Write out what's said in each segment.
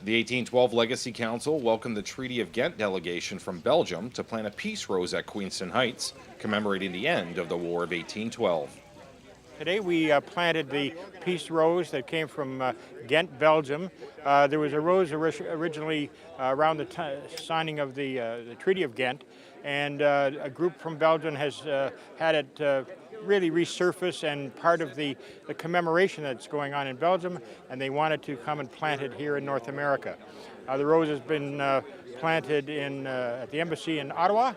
The 1812 Legacy Council welcomed the Treaty of Ghent delegation from Belgium to plant a peace rose at Queenston Heights, commemorating the end of the War of 1812. Today we planted the peace rose that came from Ghent, Belgium. There was a rose originally around the signing of the Treaty of Ghent, and a group from Belgium has had it really resurface and part of the commemoration that's going on in Belgium, and they wanted to come and plant it here in North America. The rose has been planted at the embassy in Ottawa,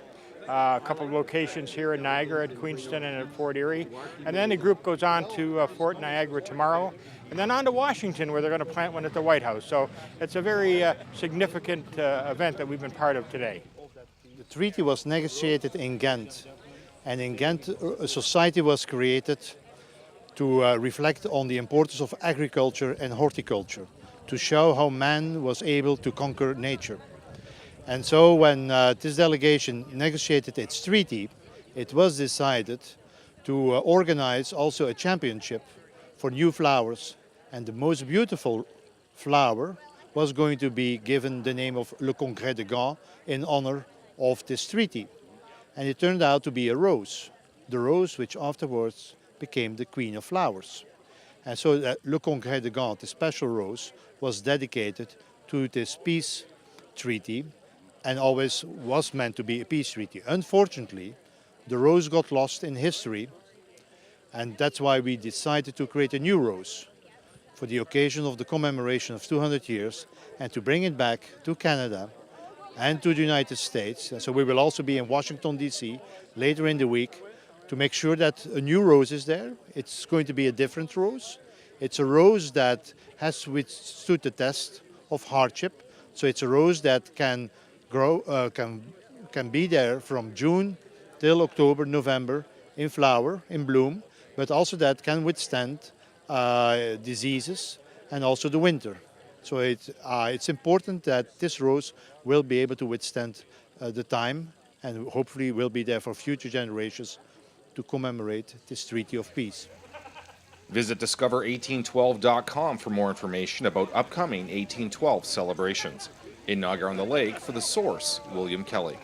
a couple of locations here in Niagara, at Queenston and at Fort Erie. And then the group goes on to Fort Niagara tomorrow, and then on to Washington, where they're going to plant one at the White House. So it's a very significant event that we've been part of today. The treaty was negotiated in Ghent, and in Ghent a society was created to reflect on the importance of agriculture and horticulture, to show how man was able to conquer nature. And so when this delegation negotiated its treaty, it was decided to organize also a championship for new flowers. And the most beautiful flower was going to be given the name of Le Congrès de Ghent in honor of this treaty. And it turned out to be a rose, the rose which afterwards became the Queen of Flowers. And so Le Congrès de Ghent, the special rose, was dedicated to this peace treaty, and always was meant to be a peace treaty. Unfortunately, the rose got lost in history, and that's why we decided to create a new rose for the occasion of the commemoration of 200 years, and to bring it back to Canada and to the United States. And so we will also be in Washington, D.C. later in the week to make sure that a new rose is there. It's going to be a different rose. It's a rose that has withstood the test of hardship. So it's a rose that can grow, can be there from June till October, November in flower, in bloom, but also that can withstand diseases and also the winter. So it's important that this rose will be able to withstand the time, and hopefully will be there for future generations to commemorate this Treaty of Peace. Visit discover1812.com for more information about upcoming 1812 celebrations. In Niagara-on-the-Lake, for The Source, William Kelly.